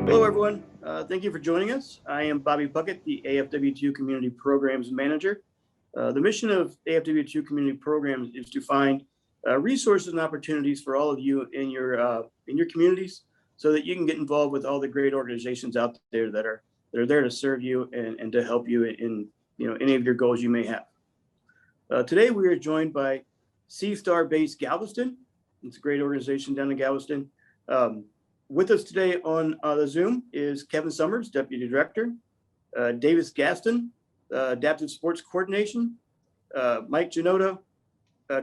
Hello, everyone. Thank you for joining us. I am Bobby Puckett, the AFW2 Community Programs Manager. The mission of AFW2 Community Programs is to find resources and opportunities for all of you in your communities, so that you can get involved with all the great organizations out there that are there to serve you and to help you in any of your goals you may have. Today we are joined by Sea Star Base Galveston. It's a great organization down in Galveston. With us today on the Zoom is Kevin Summers, Deputy Director, Davis Gaston, Adaptive Sports Coordination, Mike Janota,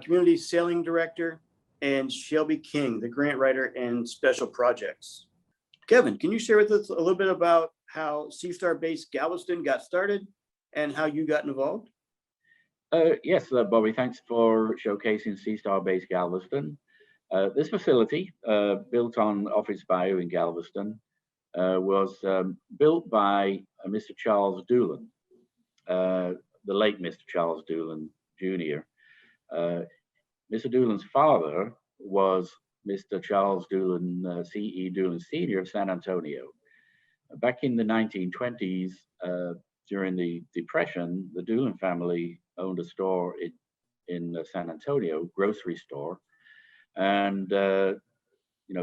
Community Sailing Director, and Shelby King, the Grant Writer and Special Projects. Kevin, can you share with us a little bit about how Sea Star Base Galveston got started and how you got involved? Yes, Bobby, thanks for showcasing Sea Star Base Galveston. This facility, built on Office Bayou in Galveston, was built by Mr. Charles Doolan, the late Mr. Charles Doolan Jr. Mr. Doolan's father was Mr. Charles Doolan, C.E. Doolan Sr. of San Antonio. Back in the 1920s, during the Depression, the Doolan family owned a store in San Antonio, grocery store. And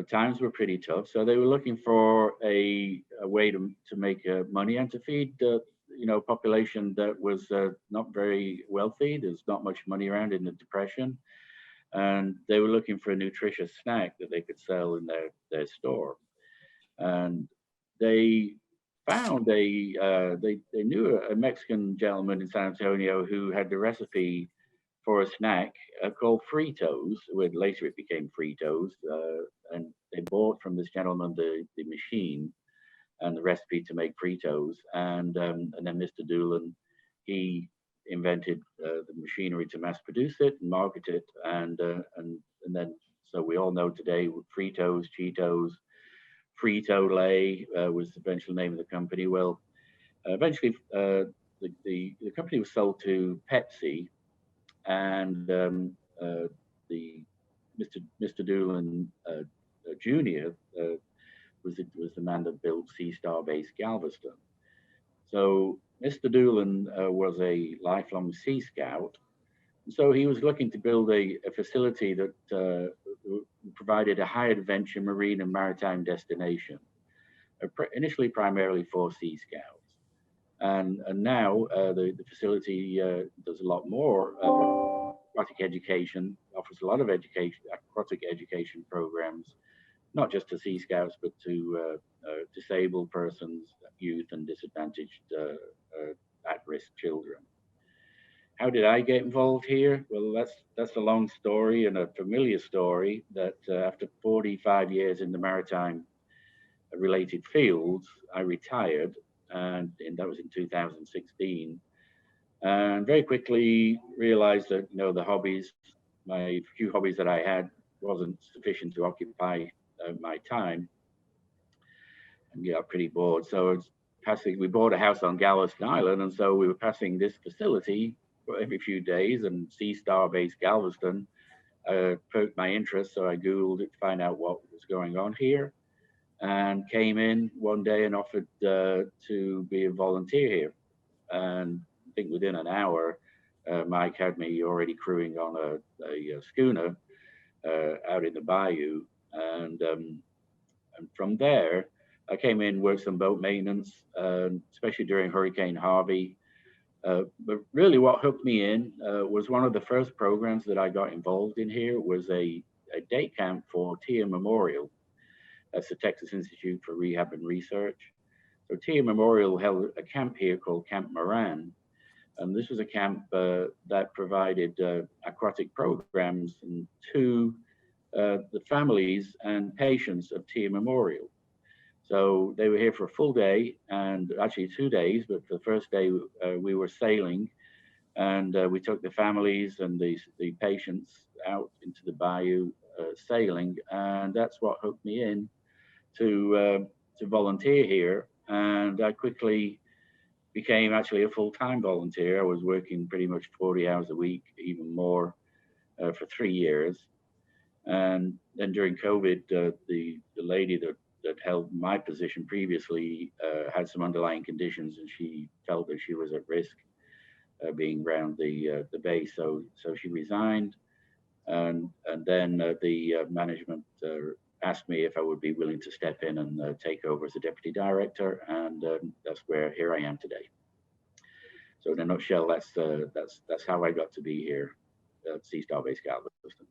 times were pretty tough, so they were looking for a way to make money and to feed the population that was not very wealthy. There's not much money around in the Depression, and they were looking for a nutritious snack that they could sell in their store. And they found they knew a Mexican gentleman in San Antonio who had the recipe for a snack called Fritos. Later it became Fritos, and they bought from this gentleman the machine and the recipe to make Fritos. And then Mr. Doolan, he invented the machinery to mass produce it and market it, and then so we all know today Fritos, Cheetos, Frito-Lay was the eventual name of the company. Well, eventually the company was sold to Pepsi. And the Mr. Doolan Jr. Was the man that built Sea Star Base Galveston. So Mr. Doolan was a lifelong Sea Scout, so he was looking to build a facility that provided a high adventure marine and maritime destination, initially primarily for Sea Scouts. And now the facility does a lot more aquatic education, offers a lot of aquatic education programs, not just to Sea Scouts, but to disabled persons, youth, and disadvantaged at-risk children. How did I get involved here? Well, that's a long story and a familiar story that after 45 years in the maritime related fields, I retired. And that was in 2016, and very quickly realized that the hobbies, my few hobbies that I had, wasn't sufficient to occupy my time, and got pretty bored. So we bought a house on Galveston Island, and so we were passing this facility every few days, and Sea Star Base Galveston perked my interest, so I Googled it to find out what was going on here, and came in one day and offered to be a volunteer here. And I think within an hour, Mike had me already crewing on a schooner out in the bayou. And from there, I came in, worked some boat maintenance, especially during Hurricane Harvey. But really what hooked me in was one of the first programs that I got involved in here was a day camp for Tia Memorial. That's the Texas Institute for Rehab and Research. So Tia Memorial held a camp here called Camp Moran. And this was a camp that provided aquatic programs to the families and patients of Tia Memorial. So they were here for a full day, and actually 2 days, but the first day we were sailing, and we took the families and the patients out into the bayou sailing, and that's what hooked me in to volunteer here. And I quickly became actually a full-time volunteer. I was working pretty much 40 hours a week, even more, for 3 years. And then during COVID, the lady that that held my position previously had some underlying conditions, and she felt that she was at risk being around the base. So she resigned, and then the management asked me if I would be willing to step in and take over as a deputy director, and that's where here I am today. So in a nutshell, that's how I got to be here at Sea Star Base Galveston.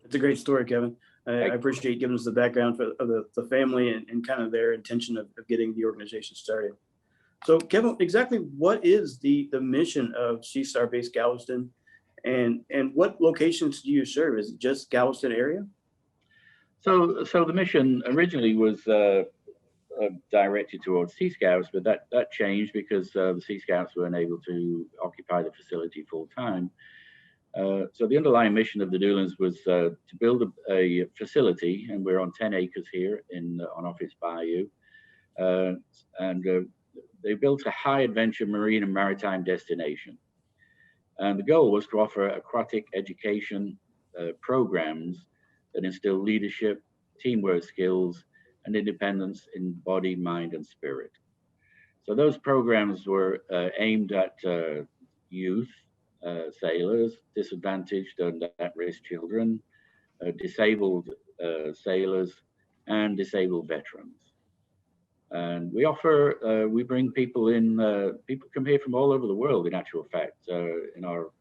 It's a great story, Kevin. I appreciate giving us the background of the family and kind of their intention of getting the organization started. So Kevin, exactly what is the mission of Sea Star Base Galveston, and what locations do you serve? Is it just Galveston area? So the mission originally was directed towards Sea Scouts, but that changed because the Sea Scouts were unable to occupy the facility full time. So the underlying mission of the Newlands was to build a facility, and we're on 10 acres here on Office Bayou, and they built a high adventure marine and maritime destination. And the goal was to offer aquatic education programs that instill leadership, teamwork skills, and independence in body, mind, and spirit. So those programs were aimed at youth, sailors, disadvantaged and at-risk children, disabled sailors, and disabled veterans. And we bring people in. People come here from all over the world. In actual fact, in our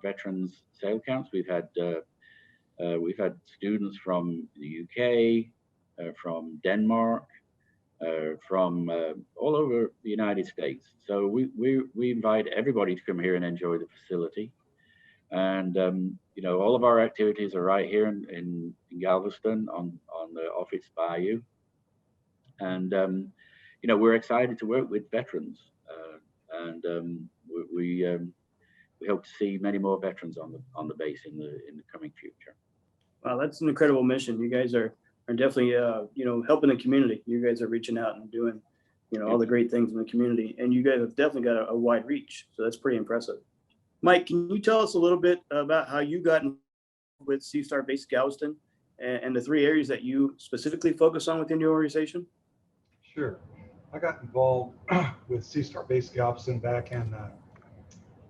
veterans sail camps, we've had students from the UK, from Denmark, from all over the United States. So we invite everybody to come here and enjoy the facility. And all of our activities are right here in Galveston on the Office Bayou. And we're excited to work with veterans, and we hope to see many more veterans on the base in the coming future. Wow, that's an incredible mission. You guys are definitely helping the community. You guys are reaching out and doing all the great things in the community, and you guys have definitely got a wide reach. So that's pretty impressive. Mike, can you tell us a little bit about how you got involved with Sea Star Base Galveston and the 3 areas that you specifically focus on within your organization? Sure. I got involved with Sea Star Base Galveston back in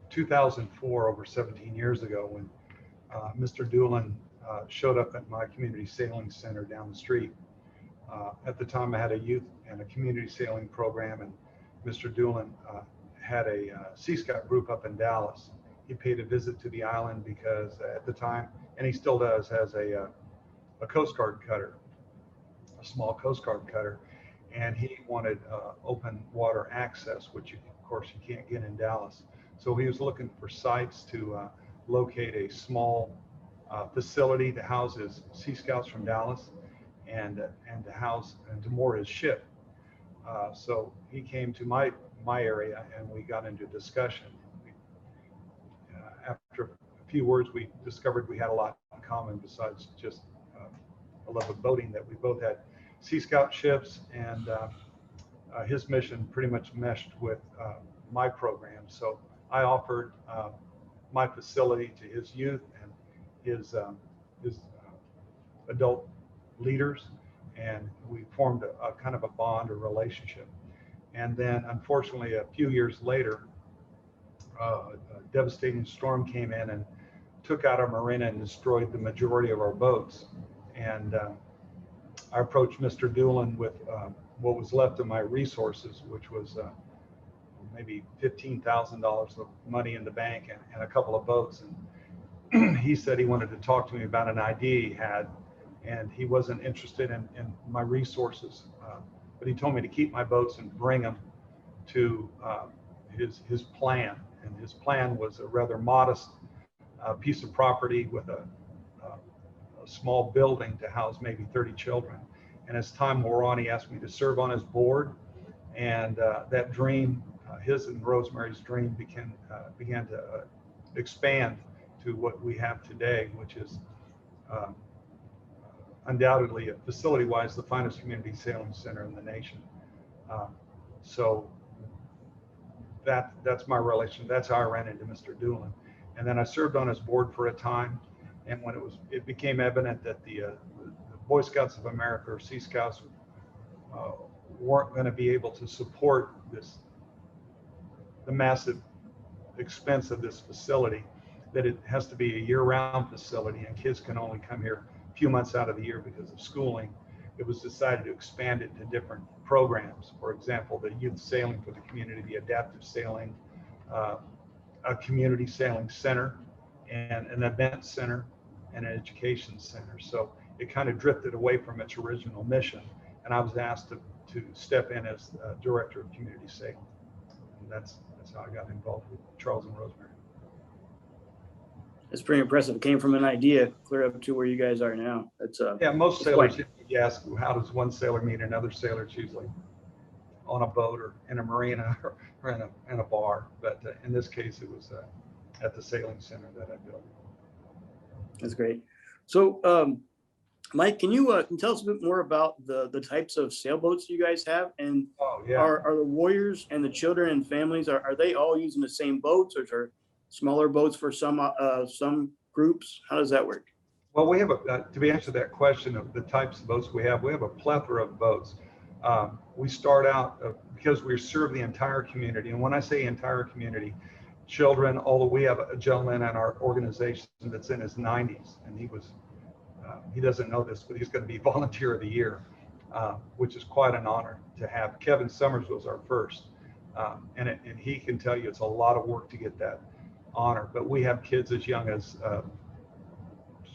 2004, over 17 years ago, when Mr. Newlands showed up at my community sailing center down the street. At the time, I had a youth and a community sailing program, and Mr. Newlands had a Sea Scout group up in Dallas. He paid a visit to the island because at the time, and he still does, has a Coast Guard cutter, a small Coast Guard cutter. And he wanted open water access, which of course you can't get in Dallas. So he was looking for sites to locate a small facility to house his Sea Scouts from Dallas, and to house and to moor his ship. So he came to my area, and we got into discussion. After a few words, we discovered we had a lot in common besides just a love of boating, that we both had Sea Scout ships, and his mission pretty much meshed with my program. So I offered my facility to his youth and his adult leaders, and we formed a kind of a bond or relationship. And then unfortunately, a few years later, a devastating storm came in and took out our marina and destroyed the majority of our boats. And I approached Mr. Newlands with what was left of my resources, which was maybe $15,000 of money in the bank and a couple of boats. And he said he wanted to talk to me about an idea he had, and he wasn't interested in my resources. But he told me to keep my boats and bring them to his plan. And his plan was a rather modest piece of property with a small building to house maybe 30 children. And as time wore on, he asked me to serve on his board, and that dream, his and Rosemary's dream, began to expand to what we have today, which is undoubtedly, facility-wise, the finest community sailing center in the nation. So that's my relation. That's how I ran into Mr. Newlands. And then I served on his board for a time. And when it became evident that the Boy Scouts of America, or Sea Scouts, weren't going to be able to support the massive expense of this facility, that it has to be a year-round facility and kids can only come here a few months out of the year because of schooling. It was decided to expand it to different programs. For example, the youth sailing for the community, the adaptive sailing, a community sailing center, and an event center, and an education center. So it kind of drifted away from its original mission, and I was asked to step in as director of community sailing. And that's how I got involved with Charles and Rosemary. It's pretty impressive. It came from an idea clear up to where you guys are now. That's Yeah, most sailors, quite... if you ask how does one sailor meet another sailor, it's usually on a boat or in a marina or in a bar. But in this case, it was at the sailing center that I built. That's great. So, Mike, can you tell us a bit more about the types of sailboats you guys have? And Oh, yeah. are the warriors and the children and families, are they all using the same boats, or is there smaller boats for some groups? How does that work? Well, we have to answer that question of the types of boats we have a plethora of boats. We start out because we serve the entire community. And when I say entire community, children, although we have a gentleman in our organization that's in his 90s, and he doesn't know this, but he's going to be volunteer of the year, which is quite an honor to have. Kevin Summers was our first, and he can tell you it's a lot of work to get that honor. But we have kids as young as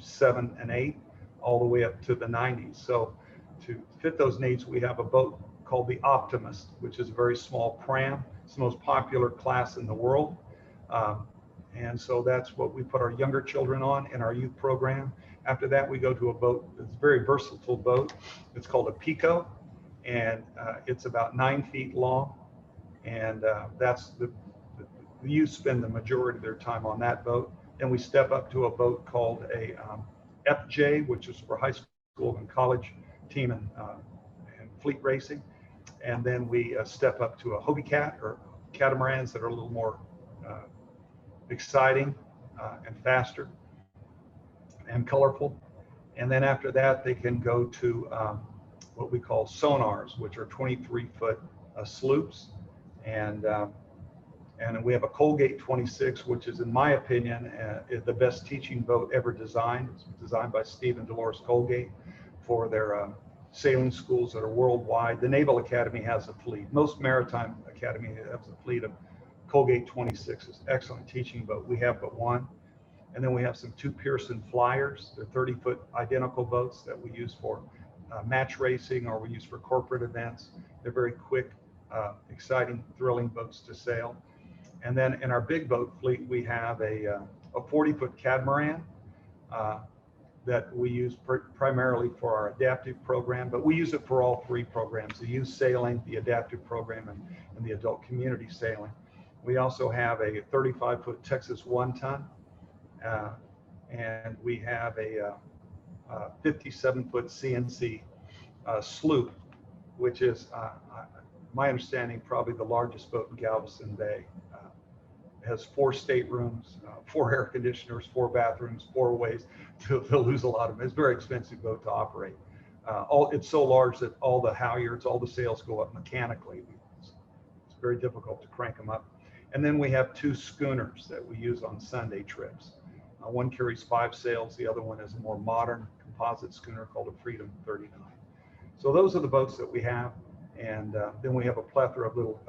7 and 8, all the way up to the 90s. So to fit those needs, we have a boat called the Optimist, which is a very small pram. It's the most popular class in the world. And so that's what we put our younger children on in our youth program. After that, we go to a boat that's a very versatile boat. It's called a Pico, and it's about 9 feet long. And that's the youth spend the majority of their time on that boat. Then we step up to a boat called a FJ, which is for high school and college team and fleet racing. And then we step up to a Hobie Cat, or catamarans that are a little more exciting and faster and colorful. And then after that, they can go to what we call sonars, which are 23-foot sloops. And we have a Colgate 26, which is, in my opinion, the best teaching boat ever designed. It's designed by Steve and Dolores Colgate for their sailing schools that are worldwide. The Naval Academy has a fleet. Most maritime academy has a fleet of Colgate 26s. Excellent teaching boat. We have but one. And then we have some 2 Pearson Flyers. They're 30-foot identical boats that we use for match racing, or we use for corporate events. They're very quick, exciting, thrilling boats to sail. And then in our big boat fleet, we have a 40-foot catamaran that we use primarily for our adaptive program, but we use it for all 3 programs: the youth sailing, the adaptive program, and the adult community sailing. We also have a 35-foot Texas 1-ton, and we have a 57-foot CNC sloop, which is, my understanding, probably the largest boat in Galveston Bay. It has 4 staterooms, 4 air conditioners, 4 bathrooms, 4 ways to lose a lot of them. It's a very expensive boat to operate. It's so large that all the halyards, all the sails go up mechanically. It's very difficult to crank them up. And then we have 2 schooners that we use on Sunday trips. One carries 5 sails. The other one is a more modern composite schooner called a Freedom 39. So those are the boats that we have. And then we have a plethora of little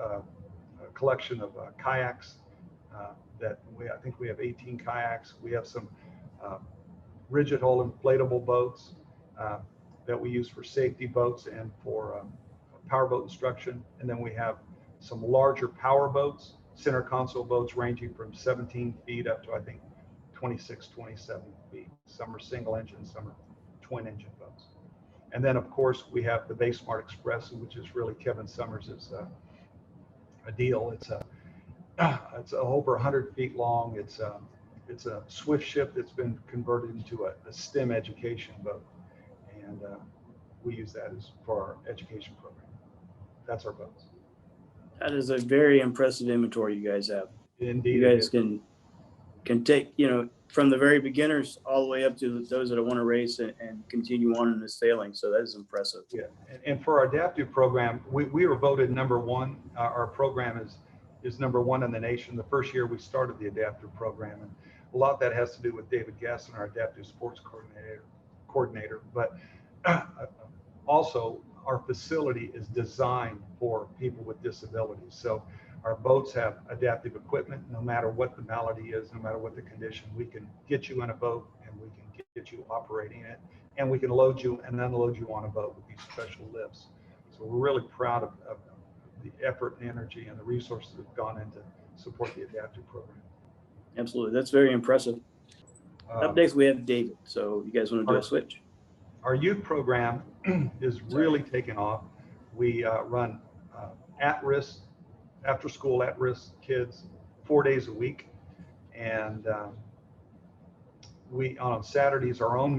collection of kayaks that I think we have 18 kayaks. We have some rigid hull inflatable boats that we use for safety boats and for powerboat instruction. And then we have some larger power boats, center console boats ranging from 17 feet up to, I think, 26, 27 feet. Some are single engine, some are twin engine boats. And then, of course, we have the Basemart Express, which is really Kevin Summers' a deal. It's over 100 feet long. It's a swift ship that's been converted into a STEM education boat, and we use that for our education program. That's our boats. That is a very impressive inventory you guys have. Indeed, You guys can can take, from the very beginners all the way up to those that want to race and continue on in the sailing. So that is impressive. Yeah, and for our adaptive program, we were voted #1. Our program is #1 in the nation. The first year we started the adaptive program, and a lot of that has to do with David Gasson, our adaptive sports coordinator. But also our facility is designed for people with disabilities. So our boats have adaptive equipment. No matter what the malady is, no matter what the condition, we can get you in a boat and we can get you operating it, and we can load you and unload you on a boat with these special lifts. So we're really proud of the effort and energy and the resources that have gone into support the adaptive program. Absolutely. That's very impressive. Up next, we have David. So you guys want to do a switch? Our youth program is really taking off. We run at-risk, after-school at-risk kids 4 days a week. And we, on Saturdays, our own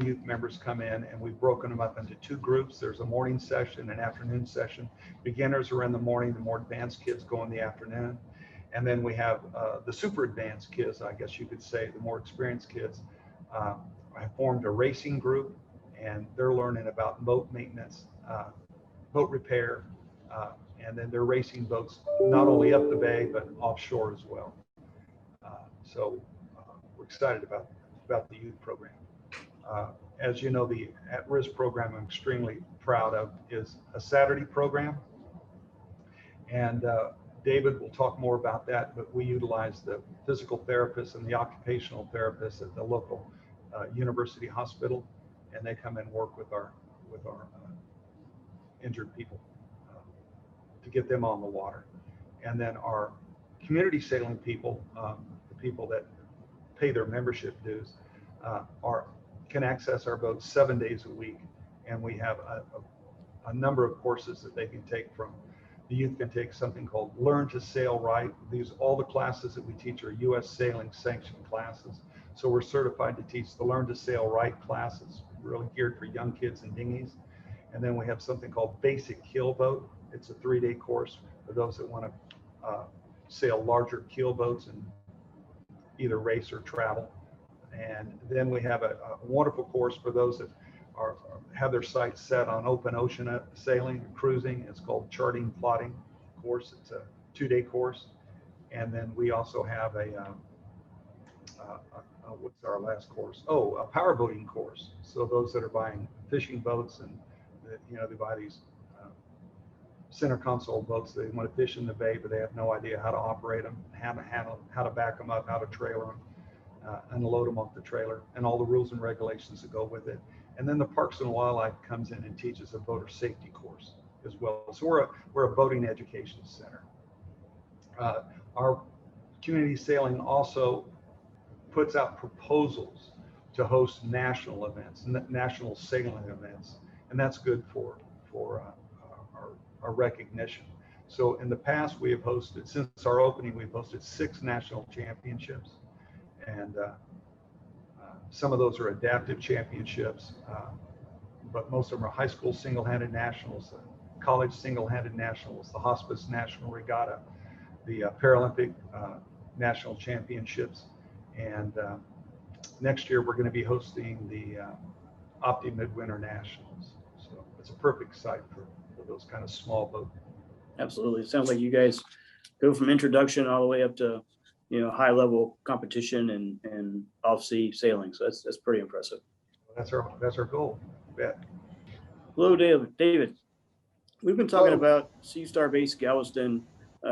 youth members come in, and we've broken them up into 2 groups. There's a morning session, an afternoon session. Beginners are in the morning, the more advanced kids go in the afternoon. And then we have the super advanced kids, I guess you could say, the more experienced kids. I formed a racing group, and they're learning about boat maintenance, boat repair, and then they're racing boats not only up the bay, but offshore as well. So we're excited about the youth program. As you know, the at-risk program I'm extremely proud of is a Saturday program. And David will talk more about that, but we utilize the physical therapists and the occupational therapists at the local university hospital, and they come and work with our injured people to get them on the water. And then our community sailing people, the people that pay their membership dues, can access our boats 7 days a week, and we have a number of courses that they can take from. The youth can take something called Learn to Sail Right. All the classes that we teach are U.S. sailing sanctioned classes. So we're certified to teach the Learn to Sail Right classes, really geared for young kids and dinghies. And then we have something called Basic Keel Boat. It's a 3-day course for those that want to sail larger keel boats and either race or travel. And then we have a wonderful course for those that have their sights set on open ocean sailing and cruising. It's called Charting Plotting course. It's a 2-day course. And then we also have what's our last course? Oh, a powerboating course. So those that are buying fishing boats and they buy these center console boats, they want to fish in the bay, but they have no idea how to operate them, how to handle, how to back them up, how to trailer them, unload them off the trailer, and all the rules and regulations that go with it. And then the Parks and Wildlife comes in and teaches a boater safety course as well. So we're a boating education center. Our community sailing also puts out proposals to host national events, national sailing events, and that's good for our recognition. So in the past, we have hosted, since our opening, we've hosted 6 national championships, and some of those are adaptive championships, but most of them are high school single-handed nationals, college single-handed nationals, the hospice national regatta, the Paralympic national championships, and next year we're going to be hosting the Opti Midwinter Nationals. So it's a perfect site for those kind of small boats. Absolutely. It sounds like you guys go from introduction all the way up to high level competition and off-sea sailing. So that's pretty impressive. That's our goal. Yeah. Hello, David. We've been talking about Sea Star Base Galveston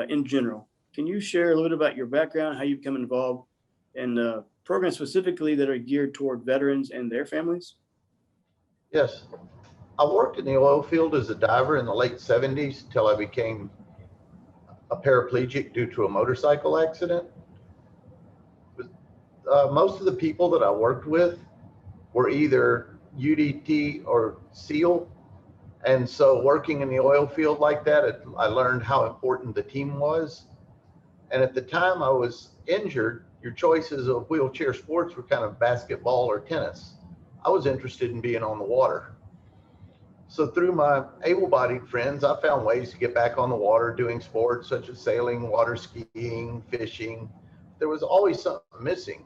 in general. Can you share a little bit about your background, how you become involved in programs specifically that are geared toward veterans and their families? Yes. I worked in the oil field as a diver in the late 70s until I became a paraplegic due to a motorcycle accident. Most of the people that I worked with were either UDT or SEAL. And so working in the oil field like that, I learned how important the team was. And at the time I was injured, your choices of wheelchair sports were kind of basketball or tennis. I was interested in being on the water. So through my able-bodied friends, I found ways to get back on the water doing sports such as sailing, water skiing, fishing, there was always something missing.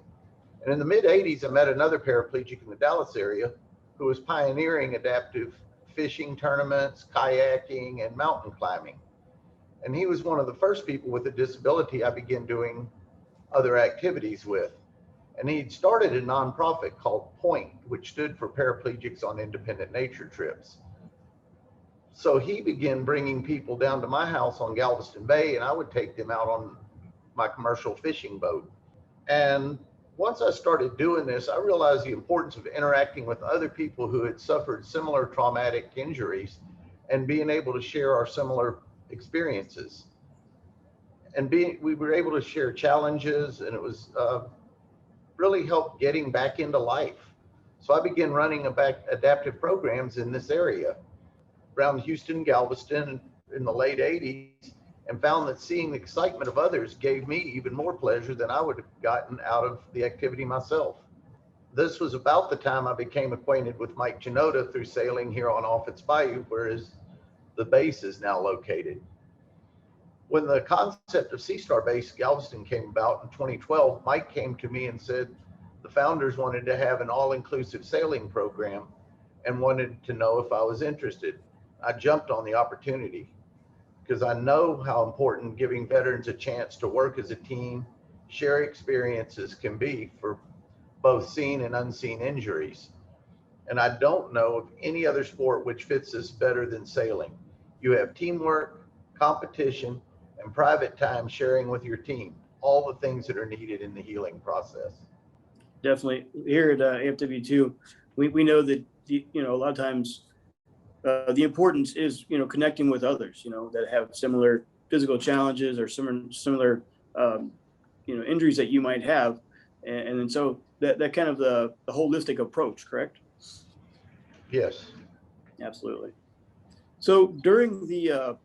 And in the mid 80s, I met another paraplegic in the Dallas area who was pioneering adaptive fishing tournaments, kayaking, and mountain climbing. And he was one of the first people with a disability I began doing other activities with. And he'd started a nonprofit called Point, which stood for Paraplegics on Independent Nature Trips. So he began bringing people down to my house on Galveston Bay, and I would take them out on my commercial fishing boat. And once I started doing this, I realized the importance of interacting with other people who had suffered similar traumatic injuries and being able to share our similar experiences. And we were able to share challenges, and it was really helped getting back into life. So I began running adaptive programs in this area around Houston, Galveston in the late 80s, and found that seeing the excitement of others gave me even more pleasure than I would have gotten out of the activity myself. This was about the time I became acquainted with Mike Janota through sailing here on Offutt's Bayou, where the base is now located. When the concept of Sea Star Base Galveston came about in 2012, Mike came to me and said the founders wanted to have an all-inclusive sailing program and wanted to know if I was interested. I jumped on the opportunity because I know how important giving veterans a chance to work as a team, share experiences can be for both seen and unseen injuries. And I don't know of any other sport which fits this better than sailing. You have teamwork, competition, and private time sharing with your team, all the things that are needed in the healing process. Definitely. Here at AFW2, we know that, a lot of times the importance is, connecting with others, that have similar physical challenges or similar, injuries that you might have. And then so that kind of the holistic approach, correct? Yes. Absolutely. So during the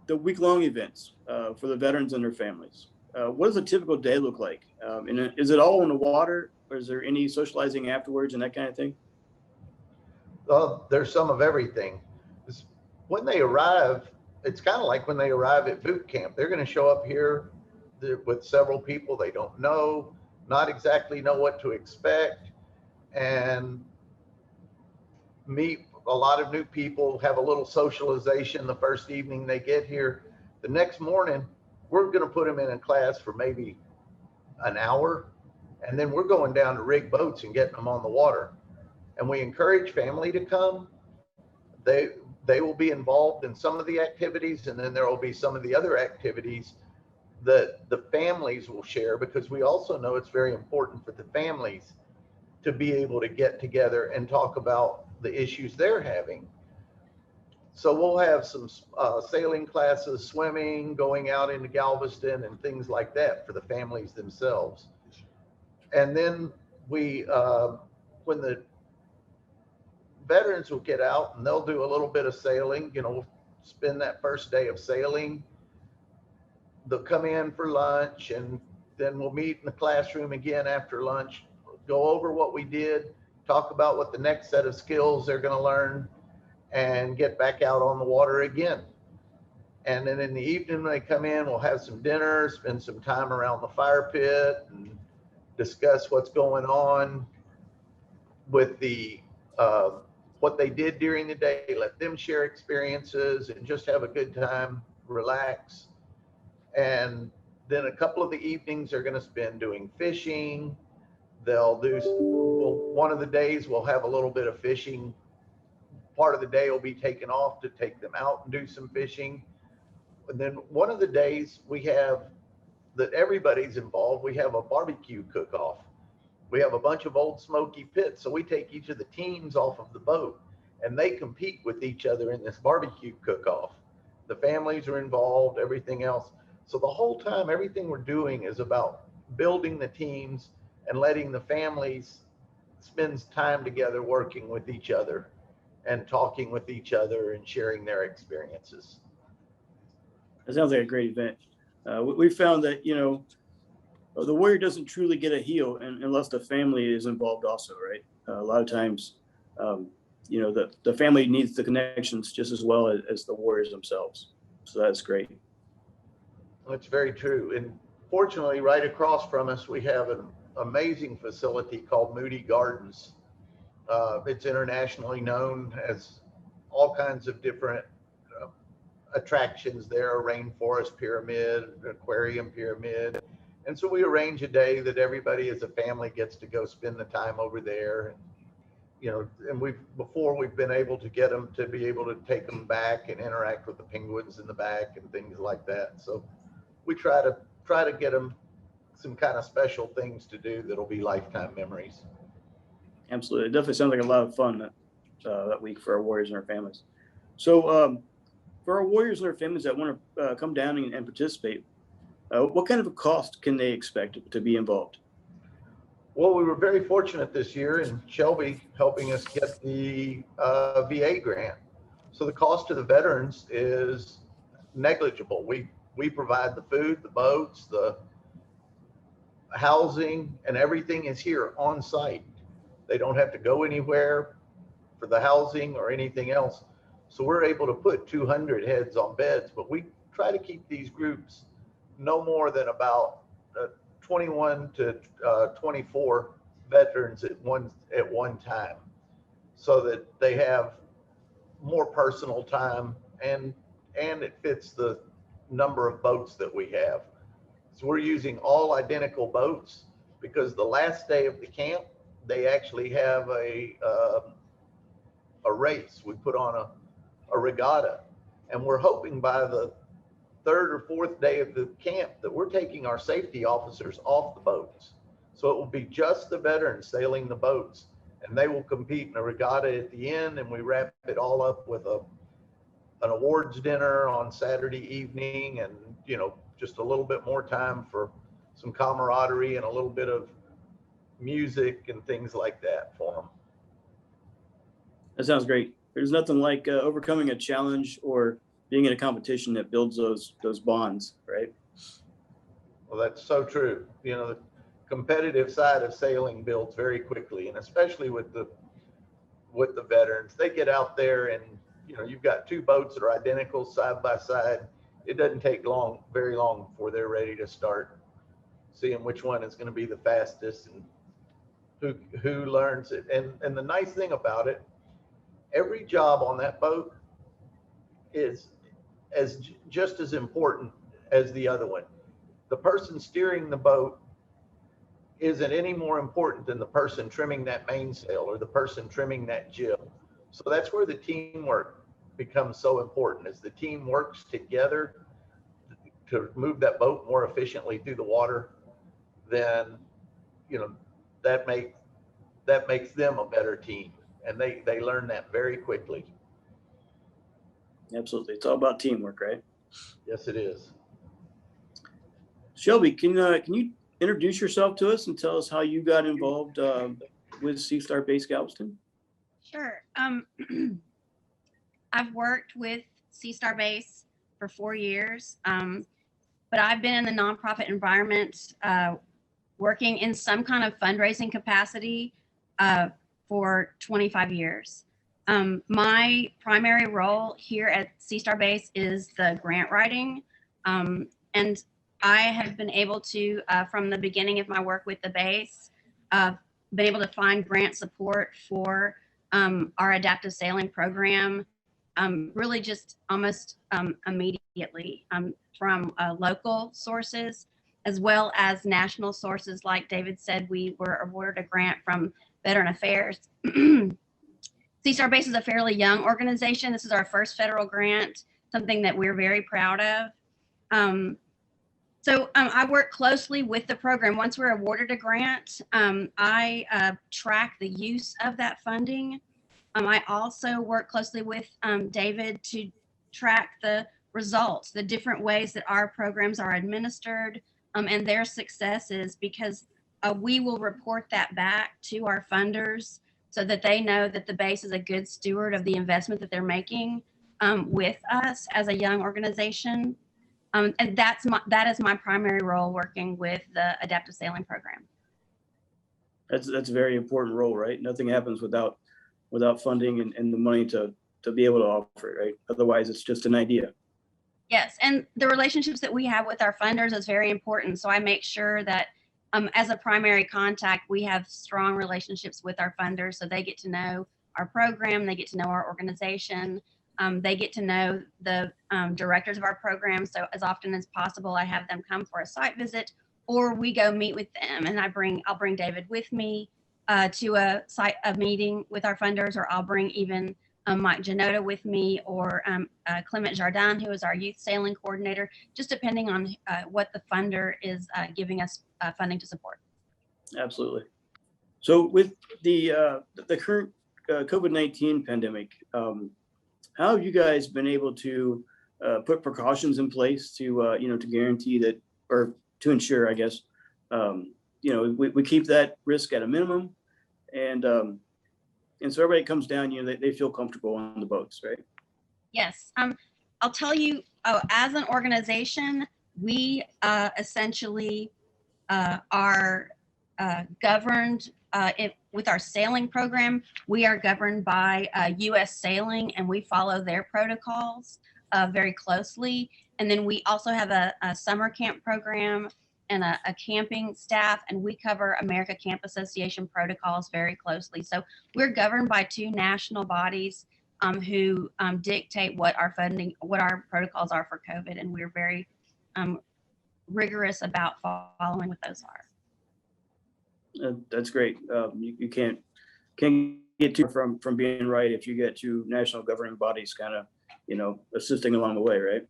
week-long events for the veterans and their families, what does a typical day look like? And is it all on the water, or is there any socializing afterwards and that kind of thing? There's some of everything. When they arrive, it's kind of like when they arrive at boot camp. They're going to show up here with several people they don't know, not exactly know what to expect, and meet a lot of new people, have a little socialization the first evening they get here. The next morning, we're going to put them in a class for maybe an hour, and then we're going down to rig boats and getting them on the water. And we encourage family to come. They will be involved in some of the activities, and then there will be some of the other activities that the families will share, because we also know it's very important for the families to be able to get together and talk about the issues they're having. So we'll have some sailing classes, swimming, going out into Galveston and things like that for the families themselves. And then when the veterans will get out and they'll do a little bit of sailing, spend that first day of sailing. They'll come in for lunch, and then we'll meet in the classroom again after lunch, go over what we did, talk about what the next set of skills they're going to learn, and get back out on the water again. And then in the evening when they come in, we'll have some dinner, spend some time around the fire pit, and discuss what's going on with what they did during the day, let them share experiences, and just have a good time, relax. And then a couple of the evenings they're going to spend doing fishing. They'll do, one of the days we'll have a little bit of fishing. Part of the day will be taken off to take them out and do some fishing. And then one of the days we have that everybody's involved, we have a barbecue cook-off. We have a bunch of old smoky pits. So we take each of the teams off of the boat, and they compete with each other in this barbecue cook-off. The families are involved, everything else. So the whole time, everything we're doing is about building the teams and letting the families spend time together working with each other and talking with each other and sharing their experiences. That sounds like a great event. We found that, the warrior doesn't truly get a heal unless the family is involved also, right? A lot of times, the family needs the connections just as well as the warriors themselves. So that's great. That's very true. And fortunately, right across from us, we have an amazing facility called Moody Gardens. It's internationally known, as all kinds of different attractions there, a rainforest pyramid, aquarium pyramid. And so we arrange a day that everybody as a family gets to go spend the time over there. And before we've been able to get them to be able to take them back and interact with the penguins in the back and things like that. So we try to get them some kind of special things to do that'll be lifetime memories. Absolutely. It definitely sounds like a lot of fun that week for our warriors and our families. So for our warriors and their families that want to come down and participate, what kind of a cost can they expect to be involved? Well, we were very fortunate this year in Shelby helping us get the VA grant. So the cost to the veterans is negligible. We provide the food, the boats, the housing, and everything is here on site. They don't have to go anywhere for the housing or anything else. So we're able to put 200 heads on beds, but we try to keep these groups no more than about 21 to 24 veterans at one time, so that they have more personal time and it fits the number of boats that we have. So we're using all identical boats because the last day of the camp, they actually have a race. We put on a regatta, and we're hoping by the third or fourth day of the camp that we're taking our safety officers off the boats. So it will be just the veterans sailing the boats, and they will compete in a regatta at the end, and we wrap it all up with an awards dinner on Saturday evening, and just a little bit more time for some camaraderie and a little bit of music and things like that for them. That sounds great. There's nothing like overcoming a challenge or being in a competition that builds those bonds, right? Well, that's so true. The competitive side of sailing builds very quickly, and especially with the veterans, they get out there and you've got two boats that are identical side by side. It doesn't take very long before they're ready to start seeing which one is going to be the fastest and who learns it. And the nice thing about it, every job on that boat is just as important as the other one. The person steering the boat isn't any more important than the person trimming that mainsail or the person trimming that jib. So that's where the teamwork becomes so important. As the team works together to move that boat more efficiently through the water, then that makes them a better team, and they learn that very quickly. Absolutely. It's all about teamwork, right? Yes, it is. Shelby, can you introduce yourself to us and tell us how you got involved with Sea Star Base Galveston? Sure. I've worked with Sea Star Base for 4 years, but I've been in the nonprofit environment working in some kind of fundraising capacity for 25 years. My primary role here at Sea Star Base is the grant writing, and I have been able to, from the beginning of my work with the base, been able to find grant support for our adaptive sailing program, really just almost immediately from local sources, as well as national sources. Like David said, we were awarded a grant from Veteran Affairs. Sea Star Base is a fairly young organization. This is our first federal grant, something that we're very proud of. So I work closely with the program. Once we're awarded a grant, I track the use of that funding. I also work closely with David to track the results, the different ways that our programs are administered, and their successes, because we will report that back to our funders so that they know that the base is a good steward of the investment that they're making with us as a young organization. And that is my primary role, working with the adaptive sailing program. That's a very important role, right? Nothing happens without funding and the money to be able to offer it, right? Otherwise, it's just an idea. Yes, and the relationships that we have with our funders is very important. So I make sure that as a primary contact, we have strong relationships with our funders so they get to know our program, they get to know our organization, they get to know the directors of our program. So as often as possible, I have them come for a site visit, or we go meet with them, and I'll bring David with me to a meeting with our funders, or I'll bring even Mike Janota with me, or Clement Jardin, who is our youth sailing coordinator, just depending on what the funder is giving us funding to support. Absolutely. So with the current COVID-19 pandemic, how have you guys been able to put precautions in place to to guarantee that, or to ensure, I guess, we keep that risk at a minimum, and so everybody comes down, they feel comfortable on the boats, right? Yes. I'll tell you, as an organization, we essentially are governed with our sailing program. We are governed by U.S. Sailing, and we follow their protocols very closely. And then we also have a summer camp program and a camping staff, and we cover America Camp Association protocols very closely. So we're governed by two national bodies who dictate what our protocols are for COVID, and we're very rigorous about following what those are. That's great. You can't get too from being right if you get two national governing bodies kind of assisting along the way, right?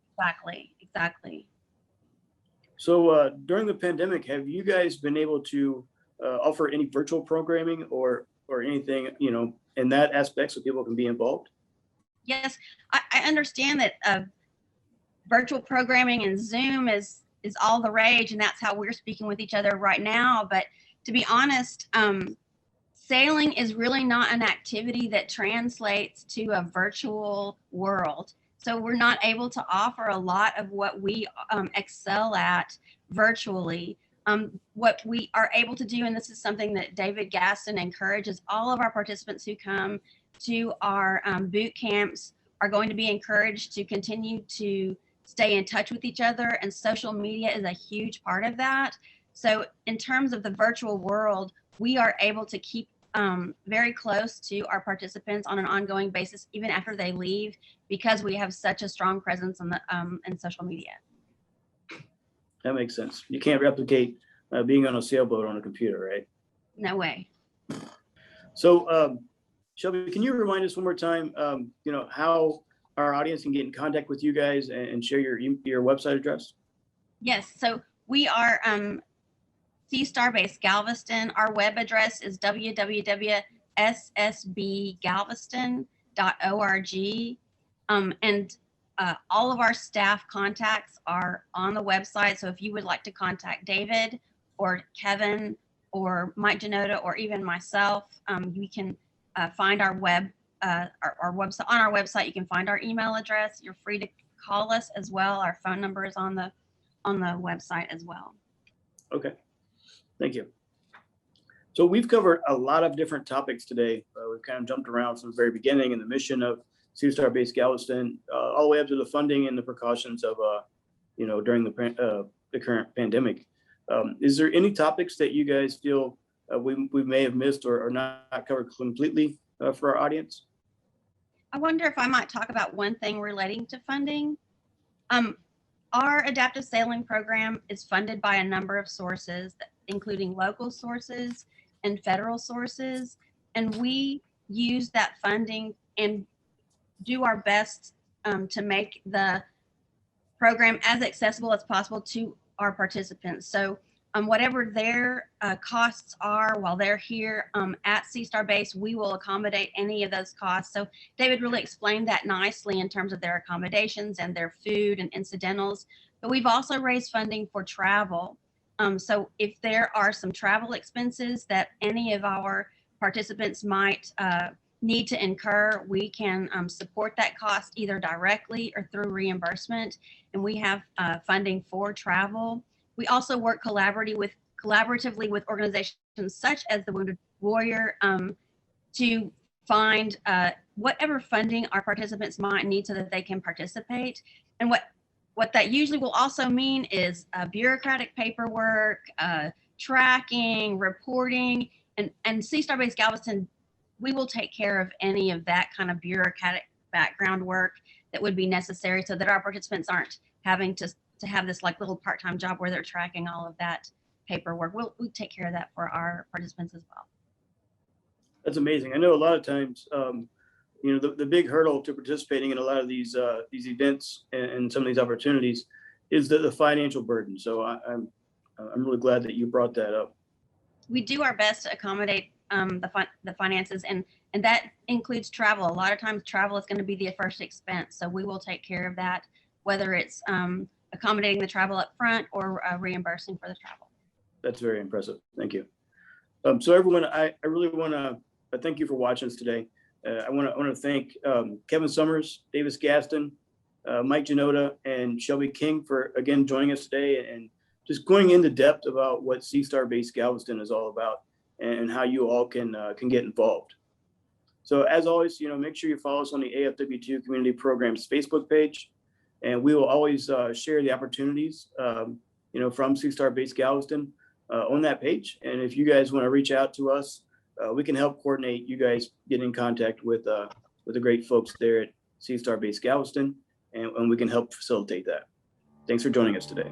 Exactly. So during the pandemic, have you guys been able to offer any virtual programming or anything in that aspect so people can be involved? Yes, I understand that virtual programming and Zoom is all the rage, and that's how we're speaking with each other right now. But to be honest, sailing is really not an activity that translates to a virtual world. So we're not able to offer a lot of what we excel at virtually. What we are able to do, and this is something that David Gaston encourages all of our participants who come to our boot camps, are going to be encouraged to continue to stay in touch with each other, and social media is a huge part of that. So in terms of the virtual world, we are able to keep very close to our participants on an ongoing basis, even after they leave, because we have such a strong presence on the in social media. That makes sense. You can't replicate being on a sailboat on a computer, right? No way. So Shelby, can you remind us one more time, how our audience can get in contact with you guys and share your website address? Yes, so we are Sea Star Base Galveston. Our web address is www.ssbgalveston.org. And all of our staff contacts are on the website. So if you would like to contact David or Kevin or Mike Janota or even myself, you can find our website. On our website, you can find our email address. You're free to call us as well. Our phone number is on the website as well. Okay, thank you. So we've covered a lot of different topics today. We've kind of jumped around from the very beginning and the mission of Sea Star Base Galveston, all the way up to the funding and the precautions of, during the current pandemic. Is there any topics that you guys feel we may have missed or not covered completely for our audience? I wonder if I might talk about one thing relating to funding. Our adaptive sailing program is funded by a number of sources, including local sources and federal sources, and we use that funding and do our best to make the program as accessible as possible to our participants. So whatever their costs are while they're here at Sea Star Base, we will accommodate any of those costs. So David really explained that nicely in terms of their accommodations and their food and incidentals. But we've also raised funding for travel. So if there are some travel expenses that any of our participants might need to incur, we can support that cost either directly or through reimbursement. And we have funding for travel. We also work collaboratively with organizations such as the Wounded Warrior to find whatever funding our participants might need so that they can participate. And what what that usually will also mean is bureaucratic paperwork, tracking, reporting, and Sea Star Base Galveston, we will take care of any of that kind of bureaucratic background work that would be necessary so that our participants aren't having to have this like little part-time job where they're tracking all of that paperwork. We'll take care of that for our participants as well. That's amazing. I know a lot of times, you know, the big hurdle to participating in a lot of these events and some of these opportunities is the financial burden. So I'm really glad that you brought that up. We do our best to accommodate the finances, and that includes travel. A lot of times travel is going to be the first expense. So we will take care of that, whether it's accommodating the travel up front or reimbursing for the travel. That's very impressive. Thank you. So everyone, I really want to thank you for watching us today. I want to thank Kevin Summers, Davis Gaston, Mike Janota, and Shelby King for again joining us today and just going into depth about what Sea Star Base Galveston is all about and how you all can get involved. So as always, you know, make sure you follow us on the AFW2 Community Programs Facebook page, and we will always share the opportunities, you know, from Sea Star Base Galveston on that page. And if you guys want to reach out to us, we can help coordinate you guys get in contact with the great folks there at Sea Star Base Galveston, and we can help facilitate that. Thanks for joining us today.